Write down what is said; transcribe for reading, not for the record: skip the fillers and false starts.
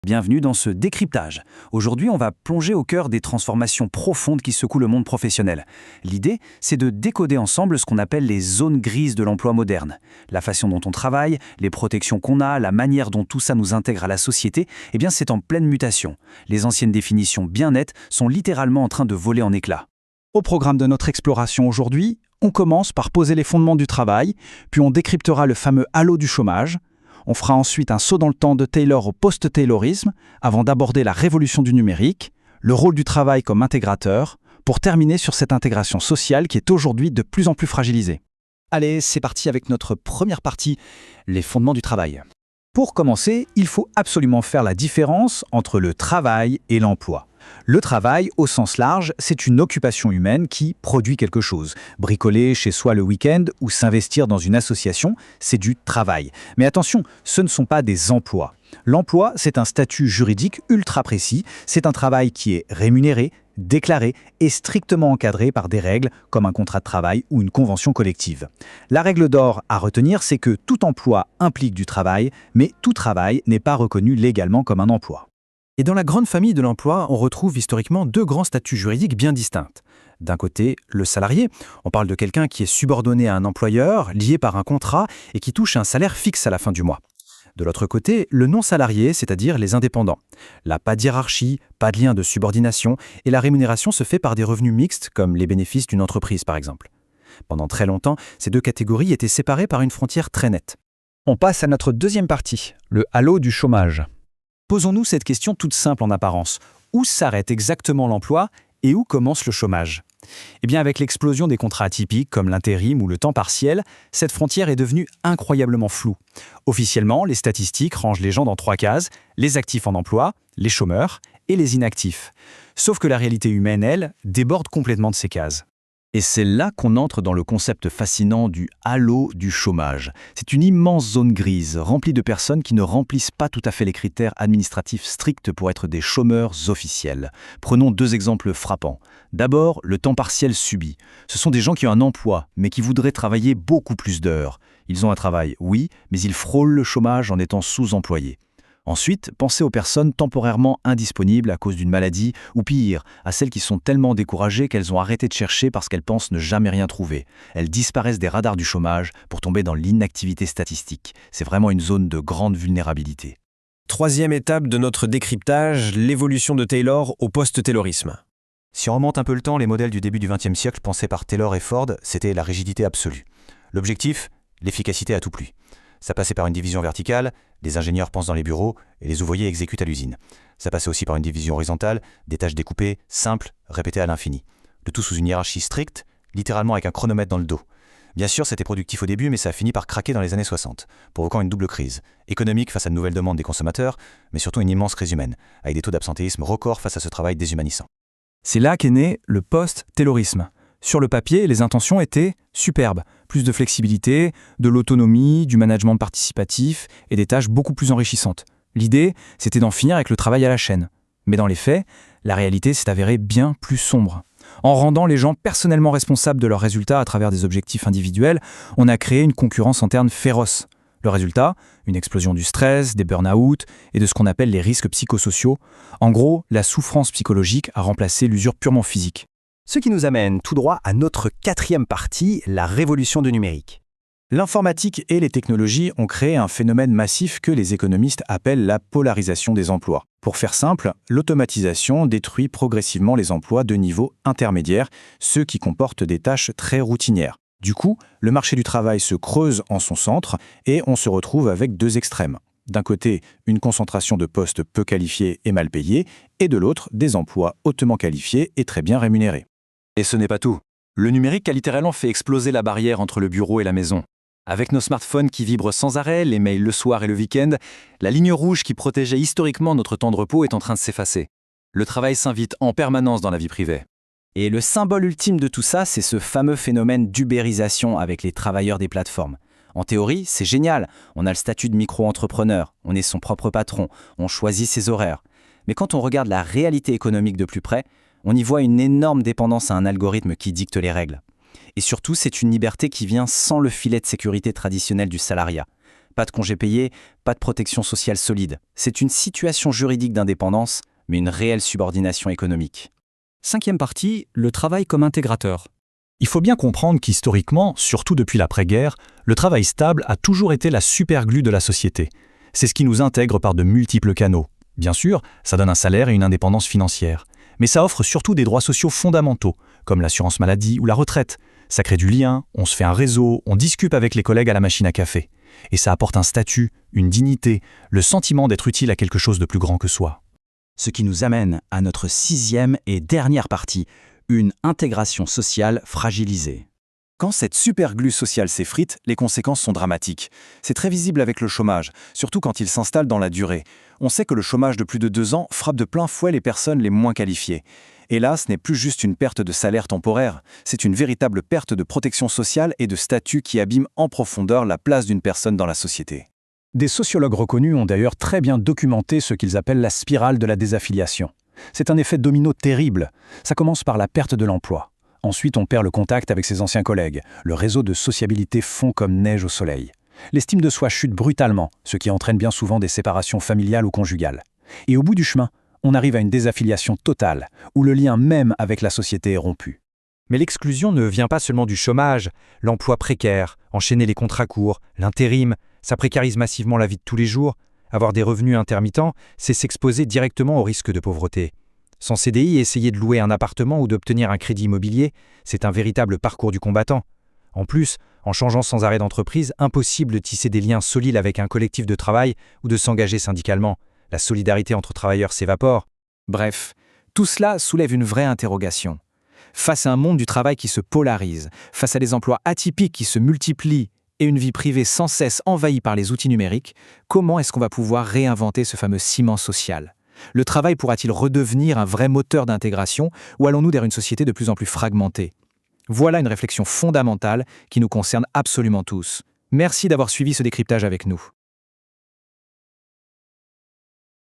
Bienvenue dans ce décryptage. Aujourd'hui, on va plonger au cœur des transformations profondes qui secouent le monde professionnel. L'idée, c'est de décoder ensemble ce qu'on appelle les zones grises de l'emploi moderne. La façon dont on travaille, les protections qu'on a, la manière dont tout ça nous intègre à la société, eh bien c'est en pleine mutation. Les anciennes définitions bien nettes sont littéralement en train de voler en éclats. Au programme de notre exploration aujourd'hui, on commence par poser les fondements du travail, puis on décryptera le fameux halo du chômage. On fera ensuite un saut dans le temps de Taylor au post-Taylorisme, avant d'aborder la révolution du numérique, le rôle du travail comme intégrateur, pour terminer sur cette intégration sociale qui est aujourd'hui de plus en plus fragilisée. Allez, c'est parti avec notre première partie, les fondements du travail. Pour commencer, il faut absolument faire la différence entre le travail et l'emploi. Le travail, au sens large, c'est une occupation humaine qui produit quelque chose. Bricoler chez soi le week-end ou s'investir dans une association, c'est du travail. Mais attention, ce ne sont pas des emplois. L'emploi, c'est un statut juridique ultra précis. C'est un travail qui est rémunéré, déclaré et strictement encadré par des règles comme un contrat de travail ou une convention collective. La règle d'or à retenir, c'est que tout emploi implique du travail, mais tout travail n'est pas reconnu légalement comme un emploi. Et dans la grande famille de l'emploi, on retrouve historiquement deux grands statuts juridiques bien distincts. D'un côté, le salarié. On parle de quelqu'un qui est subordonné à un employeur, lié par un contrat et qui touche un salaire fixe à la fin du mois. De l'autre côté, le non-salarié, c'est-à-dire les indépendants. Là, pas de hiérarchie, pas de lien de subordination, et la rémunération se fait par des revenus mixtes, comme les bénéfices d'une entreprise par exemple. Pendant très longtemps, ces deux catégories étaient séparées par une frontière très nette. On passe à notre deuxième partie, le halo du chômage. Posons-nous cette question toute simple en apparence. Où s'arrête exactement l'emploi et où commence le chômage ? Eh bien, avec l'explosion des contrats atypiques comme l'intérim ou le temps partiel, cette frontière est devenue incroyablement floue. Officiellement, les statistiques rangent les gens dans 3 cases, les actifs en emploi, les chômeurs et les inactifs. Sauf que la réalité humaine, elle, déborde complètement de ces cases. Et c'est là qu'on entre dans le concept fascinant du halo du chômage. C'est une immense zone grise, remplie de personnes qui ne remplissent pas tout à fait les critères administratifs stricts pour être des chômeurs officiels. Prenons 2 exemples frappants. D'abord, le temps partiel subi. Ce sont des gens qui ont un emploi, mais qui voudraient travailler beaucoup plus d'heures. Ils ont un travail, oui, mais ils frôlent le chômage en étant sous-employés. Ensuite, pensez aux personnes temporairement indisponibles à cause d'une maladie, ou pire, à celles qui sont tellement découragées qu'elles ont arrêté de chercher parce qu'elles pensent ne jamais rien trouver. Elles disparaissent des radars du chômage pour tomber dans l'inactivité statistique. C'est vraiment une zone de grande vulnérabilité. Troisième étape de notre décryptage, l'évolution de Taylor au post-Taylorisme. Si on remonte un peu le temps, les modèles du début du XXe siècle pensés par Taylor et Ford, c'était la rigidité absolue. L'objectif, l'efficacité à tout prix. Ça passait par une division verticale, les ingénieurs pensent dans les bureaux et les ouvriers exécutent à l'usine. Ça passait aussi par une division horizontale, des tâches découpées, simples, répétées à l'infini. Le tout sous une hiérarchie stricte, littéralement avec un chronomètre dans le dos. Bien sûr, c'était productif au début, mais ça a fini par craquer dans les années 60, provoquant une double crise. Économique face à de nouvelles demandes des consommateurs, mais surtout une immense crise humaine, avec des taux d'absentéisme records face à ce travail déshumanisant. C'est là qu'est né le post-Taylorisme. Sur le papier, les intentions étaient superbes. Plus de flexibilité, de l'autonomie, du management participatif et des tâches beaucoup plus enrichissantes. L'idée, c'était d'en finir avec le travail à la chaîne. Mais dans les faits, la réalité s'est avérée bien plus sombre. En rendant les gens personnellement responsables de leurs résultats à travers des objectifs individuels, on a créé une concurrence interne féroce. Le résultat, une explosion du stress, des burn-out et de ce qu'on appelle les risques psychosociaux. En gros, la souffrance psychologique a remplacé l'usure purement physique. Ce qui nous amène tout droit à notre 4e partie, la révolution du numérique. L'informatique et les technologies ont créé un phénomène massif que les économistes appellent la polarisation des emplois. Pour faire simple, l'automatisation détruit progressivement les emplois de niveau intermédiaire, ceux qui comportent des tâches très routinières. Du coup, le marché du travail se creuse en son centre et on se retrouve avec 2 extrêmes. D'un côté, une concentration de postes peu qualifiés et mal payés, et de l'autre, des emplois hautement qualifiés et très bien rémunérés. Et ce n'est pas tout. Le numérique a littéralement fait exploser la barrière entre le bureau et la maison. Avec nos smartphones qui vibrent sans arrêt, les mails le soir et le week-end, la ligne rouge qui protégeait historiquement notre temps de repos est en train de s'effacer. Le travail s'invite en permanence dans la vie privée. Et le symbole ultime de tout ça, c'est ce fameux phénomène d'ubérisation avec les travailleurs des plateformes. En théorie, c'est génial, on a le statut de micro-entrepreneur, on est son propre patron, on choisit ses horaires. Mais quand on regarde la réalité économique de plus près, on y voit une énorme dépendance à un algorithme qui dicte les règles. Et surtout, c'est une liberté qui vient sans le filet de sécurité traditionnel du salariat. Pas de congés payés, pas de protection sociale solide. C'est une situation juridique d'indépendance, mais une réelle subordination économique. 5e partie, le travail comme intégrateur. Il faut bien comprendre qu'historiquement, surtout depuis l'après-guerre, le travail stable a toujours été la superglue de la société. C'est ce qui nous intègre par de multiples canaux. Bien sûr, ça donne un salaire et une indépendance financière. Mais ça offre surtout des droits sociaux fondamentaux, comme l'assurance maladie ou la retraite. Ça crée du lien, on se fait un réseau, on discute avec les collègues à la machine à café. Et ça apporte un statut, une dignité, le sentiment d'être utile à quelque chose de plus grand que soi. Ce qui nous amène à notre 6e et dernière partie, une intégration sociale fragilisée. Quand cette superglue sociale s'effrite, les conséquences sont dramatiques. C'est très visible avec le chômage, surtout quand il s'installe dans la durée. On sait que le chômage de plus de 2 ans frappe de plein fouet les personnes les moins qualifiées. Et là, ce n'est plus juste une perte de salaire temporaire, c'est une véritable perte de protection sociale et de statut qui abîme en profondeur la place d'une personne dans la société. Des sociologues reconnus ont d'ailleurs très bien documenté ce qu'ils appellent la spirale de la désaffiliation. C'est un effet domino terrible. Ça commence par la perte de l'emploi. Ensuite, on perd le contact avec ses anciens collègues. Le réseau de sociabilité fond comme neige au soleil. L'estime de soi chute brutalement, ce qui entraîne bien souvent des séparations familiales ou conjugales. Et au bout du chemin, on arrive à une désaffiliation totale, où le lien même avec la société est rompu. Mais l'exclusion ne vient pas seulement du chômage, l'emploi précaire, enchaîner les contrats courts, l'intérim, ça précarise massivement la vie de tous les jours. Avoir des revenus intermittents, c'est s'exposer directement au risque de pauvreté. Sans CDI, essayer de louer un appartement ou d'obtenir un crédit immobilier, c'est un véritable parcours du combattant. En plus, en changeant sans arrêt d'entreprise, impossible de tisser des liens solides avec un collectif de travail ou de s'engager syndicalement. La solidarité entre travailleurs s'évapore. Bref, tout cela soulève une vraie interrogation. Face à un monde du travail qui se polarise, face à des emplois atypiques qui se multiplient et une vie privée sans cesse envahie par les outils numériques, comment est-ce qu'on va pouvoir réinventer ce fameux ciment social ? Le travail pourra-t-il redevenir un vrai moteur d'intégration ou allons-nous vers une société de plus en plus fragmentée ? Voilà une réflexion fondamentale qui nous concerne absolument tous. Merci d'avoir suivi ce décryptage avec nous.